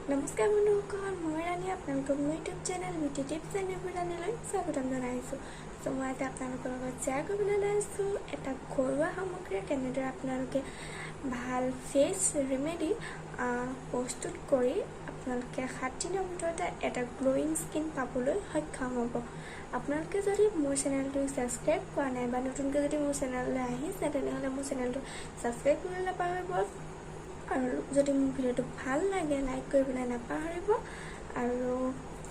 নমস্কাৰ বন্ধুসকল, মই ৰাণী আপোনালোকক মোৰ YouTube channel beauty tips and review ৰাণীলৈ স্বাগতম জনাইছোঁ। চ' মই আজি আপোনালোকৰ লগত শ্বেয়াৰ কৰিবলৈ ওলাইছোঁ এটা ঘৰুৱা সামগ্ৰী কেনেদৰে আপোনালোকে ভাল ফেচ ৰেমেডি প্ৰস্তুত কৰি আপোনালোকে 7 দিনৰ ভিতৰতে এটা গ্ল'য়িং স্কিন পাবলৈ সক্ষম হ'ব। আপোনালোকে যদি মোৰ চেনেলটো ছাবস্ক্ৰাইব কৰা নাই বা নতুনকৈ যদি মোৰ চেনেললৈ আহিছে তেনেহ'লে মোৰ চেনেলটো ছাবস্ক্ৰাইব কৰিবলৈ নাপাহৰিব। আৰু যদি মোৰ ভিডিঅ'টো ভাল লাগে লাইক কৰিবলৈ নাপাহৰিব আৰু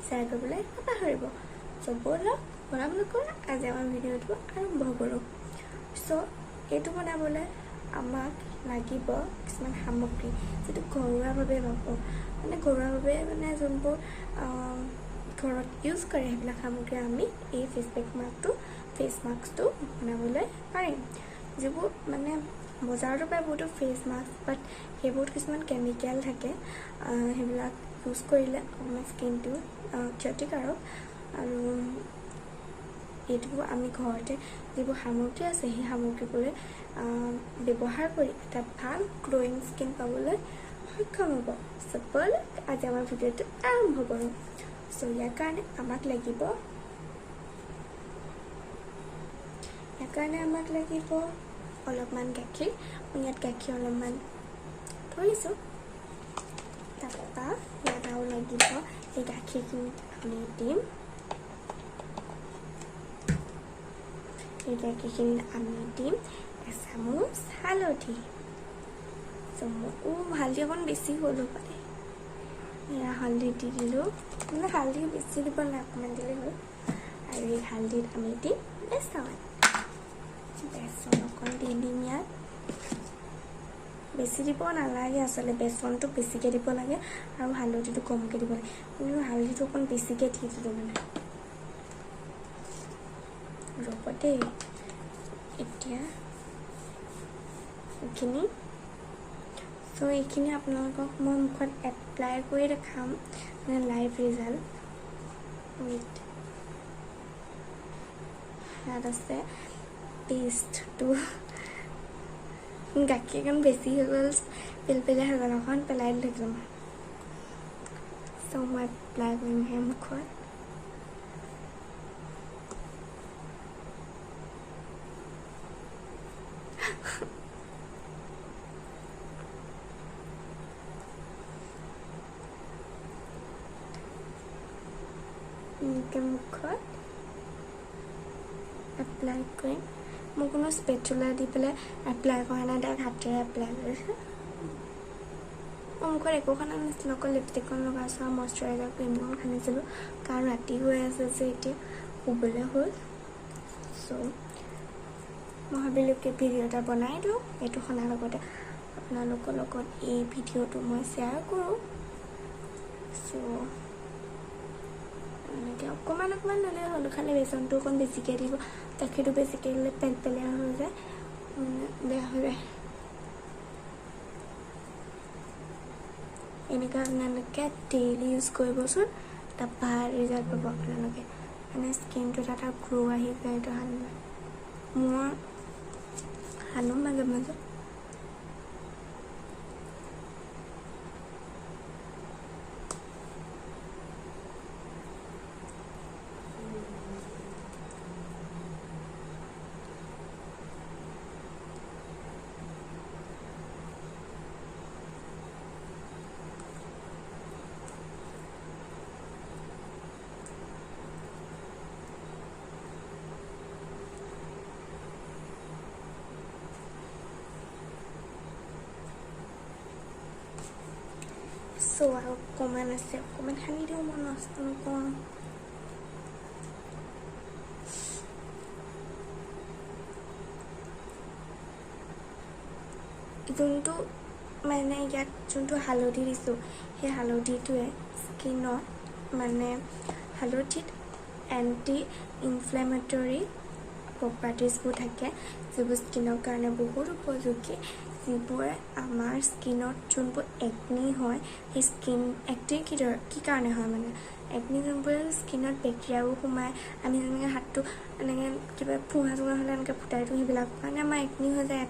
শ্বেয়াৰ কৰিবলৈ নাপাহৰিব। চ' ব'লক বনাবলৈ আজি আমাৰ ভিডিঅ'টো আৰম্ভ কৰোঁ। চ' এইটো বনাবলৈ আমাক লাগিব কিছুমান সামগ্ৰী, যিটো ঘৰুৱাভাৱে ঘৰুৱাভাৱে যোনবোৰ ঘৰত ইউজ কৰে সেইবিলাক সামগ্ৰী আমি এই ফেচ মাস্কটো বনাবলৈ পাৰিম। যিবোৰ বজাৰতো পায় বহুতো ফেচ মাস্ক, বাট সেইবোৰত কিছুমান কেমিকেল থাকে, সেইবিলাক ইউজ কৰিলে আমাৰ স্কিনটো ক্ষতিকাৰক। আৰু এইটো আমি ঘৰতে যিবোৰ সামগ্ৰী আছে সেই সামগ্ৰীবোৰে ব্যৱহাৰ কৰি এটা ভাল গ্ল'য়িং স্কিন পাবলৈ সক্ষম হ'ব। চ' ব'লক আজি আমাৰ ভিডিঅ'টো আৰম্ভ কৰোঁ। চ' ইয়াৰ কাৰণে আমাক লাগিব অলপমান গাখীৰ। মই ইয়াত গাখীৰ অলপমান থৈছোঁ। তাৰপৰা ইয়াত আৰু লাগিব এই গাখীৰখিনি আমি দিম। এই গাখীৰখিনিত আমি দিম এচামুচ হালধি। হালধি অকণ বেছি হ'লো পাৰে, এয়া হালধি দি দিলোঁ। হালধি বেছি দিব নাই, অকণমান দিলেই হ'ল। আৰু এই হালধিত আমি দিম বেচন অকণ দি দিম। ইয়াত বেছি দিব নালাগে, আচলতে বেচনটো বেছিকৈ দিব লাগে আৰু হালধিটো কমকৈ দিব লাগে। কিন্তু হালধিটো অকণ বেছিকৈ দি দিলোঁ ৰ'ব দেই। এতিয়া এইখিনি আপোনালোকক মই মুখত এপ্লাই কৰি দেখাম, লাইভ ৰিজাল্ট। ইয়াত আছে পেষ্টটো। গাখীৰ অকণ বেছি হৈ গ'ল, পেলপেলীয়া হৈ গ'ল, অকণ পেলাই দিলোঁ। চ' মই এপ্লাই কৰিমহে মুখত। মুখত এপ্লাই কৰিম। মই কোনো স্পেচুলা দি পেলাই এপ্লাই কৰা নাই, ডাইৰেক্ট হাতেৰে এপ্লাই কৰিছোঁ। মই মুখত একো সানা নাছিলোঁ, অকল লিপষ্টিকখন লগাইছোঁ আৰু মইশ্চাৰাইজাৰ ক্ৰীমখন সানিছিলোঁ, কাৰণ ৰাতি হৈ আছে যে এতিয়া শুবলৈ হ'ল। চ' মই ভাবিলোঁ কি ভিডিঅ' এটা বনাই দিওঁ এইটো সনাৰ লগতে আপোনালোকৰ লগত এই ভিডিঅ'টো মই শ্বেয়াৰ কৰোঁ। চ' এনেকৈ অকণমান ল'লেই হ'ল, খালি বেচনটো অকণ বেছিকৈ দিব। গাখীৰটো বেছিকৈ দিলে পেলপেলীয়া হৈ যায়, বেয়া হৈ যায়। এনেকৈ আপোনালোকে ডেইলি ইউজ কৰিবচোন, এটা ভাল ৰিজাল্ট পাব আপোনালোকে। স্কিনটোত এটা গ্ল' আহি যায়। এইটো সানিলে মই সানো মাজে মাজে। চ' আৰু অকণমান আছে, অকণমান সানি দিওঁ, মই নষ্ট নকৰোঁ। যোনটো ইয়াত যোনটো হালধি দিছোঁ, সেই হালধিটোৱে স্কিনত হালধিত এণ্টি ইনফ্লেমেটৰী প্ৰপাৰ্টিজবোৰ থাকে, যিবোৰ স্কিনৰ কাৰণে বহুত উপযোগী, যিবোৰে আমাৰ স্কিনত যোনবোৰ একনি হয়, সেই একনি কি কাৰণে হয় একনি যোনবোৰ স্কিনত বেক্টেৰিয়াবোৰ সোমায়, আমি যেনেকৈ হাতটো কিবা ফুঁহা চুঙা হ'লে এনেকৈ ফুটাই দিওঁ, সেইবিলাকৰ কাৰণে আমাৰ একনি হৈ যায়।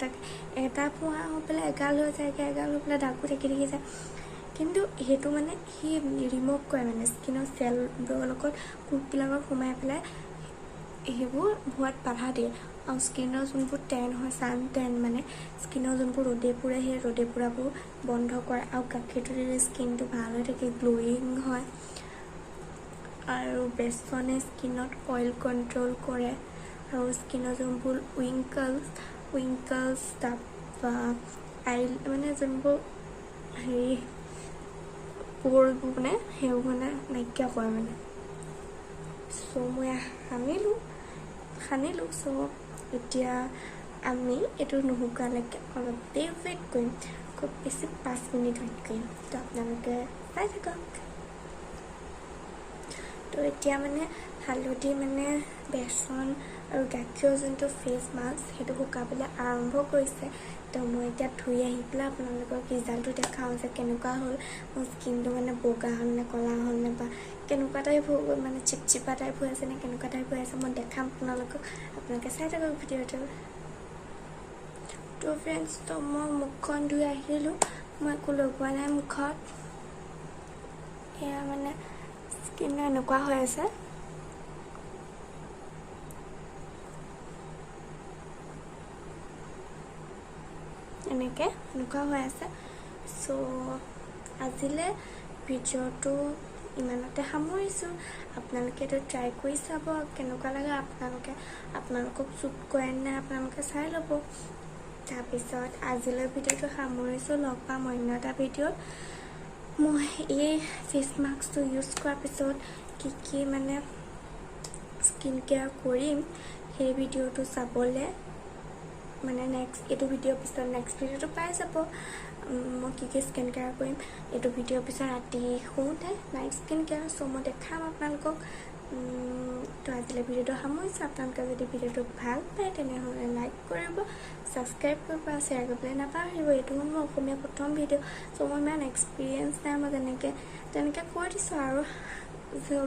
এটা ফুঁহা হৈ পেলাই এগাল হৈ যায়, এগাল হৈ পেলাই দাগবোৰ থাকি যায়। কিন্তু সেইটো মানে সি ৰিমুভ কৰে মানে স্কিনৰ চেলবোৰৰ লগত কোষবিলাকত সোমাই পেলাই সেইবোৰ ভুৱাত বাধা দিয়ে আৰু স্কিনৰ যোনবোৰ টেন হয় ছান টেন মানে স্কিনৰ যোনবোৰ ৰ'দে পুৰে সেই ৰ'দে পুৰাবোৰ বন্ধ কৰে আৰু গাখীৰটো দিলে স্কিনটো ভাল হৈ থাকে গ্ল'য়িং হয় আৰু বেচনে স্কিনত অইল কণ্ট্ৰল কৰে আৰু স্কিনৰ যোনবোৰ উইংকলছ তাৰপৰা মানে যোনবোৰ হেৰি পোৰবোৰ মানে সেইবোৰ মানে নাইকিয়া কৰে মানে চ' মই সানিলোঁ চ' এতিয়া আমি এইটো নুশুকালৈকে অলপ দেৰি ৱেইট কৰিম খুব বেছি 5 মিনিট ৱেইট কৰিম তো আপোনালোকে চাই থাকক তো এতিয়া মানে হালধি মানে বেচন আৰু গাখীৰৰ যোনটো ফেচ মাস্ক সেইটো শুকাবলৈ আৰম্ভ কৰিছে তো মই এতিয়া ধুই আহি পেলাই আপোনালোকক ৰিজাল্টটো দেখাওঁ যে কেনেকুৱা হ'ল মোৰ স্কিনটো মানে বগা হ'ল নে ক'লা হ'ল নে বা কেনেকুৱা টাইপ হৈ গ'ল মানে চিপচিপা টাইপ হৈ আছে নে কেনেকুৱা টাইপ হৈ আছে মই দেখাম আপোনালোকে চাই থাকক ভিডিঅ'টো তো ফ্ৰেণ্ডছ তো মই মুখখন ধুই আহিলোঁ মই একো লগোৱা নাই মুখত এয়া মানে স্কিন এনেকুৱা হৈ আছে এনেকুৱা হৈ আছে চ' আজিলৈ ভিডিঅ'টো ইমানতে সামৰিছোঁ আপোনালোকে এইটো ট্ৰাই কৰি চাব কেনেকুৱা লাগে আপোনালোকক শ্বুট কৰে নে আপোনালোকে চাই ল'ব তাৰপিছত আজিলৈ ভিডিঅ'টো সামৰিছোঁ লগ পাম অন্য এটা ভিডিঅ'ত মই এই ফেচ মাস্কটো ইউজ কৰাৰ পিছত কি মানে স্কিন কেয়াৰ কৰিম সেই ভিডিঅ'টো চাবলৈ মানে এইটো ভিডিঅ'ৰ পিছত নেক্সট ভিডিঅ'টো পাই যাব মই কি স্কিন কেয়াৰ কৰিম এইটো ভিডিঅ'ৰ পিছত ৰাতি শুওঁতে নাইট স্কিন কেয়াৰ চ' মই দেখাম আপোনালোকক তো আজিলৈ ভিডিঅ'টো সামৰিছোঁ আপোনালোকে যদি ভিডিঅ'টো ভাল পায় তেনেহ'লে লাইক কৰিব ছাবস্ক্ৰাইব কৰিব আৰু শ্বেয়াৰ কৰিবলৈ নাপাহৰিব এইটো মোৰ অসমীয়া প্ৰথম ভিডিঅ' চ' মই ইমান এক্সপিৰিয়েঞ্চ নাই মই তেনেকৈ কৈ দিছোঁ আৰু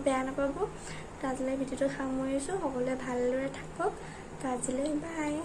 বেয়া নাপাব তো আজিলৈ ভিডিঅ'টো সামৰিছোঁ সকলোৱে ভালদৰে থাকক তো আজিলৈ বাই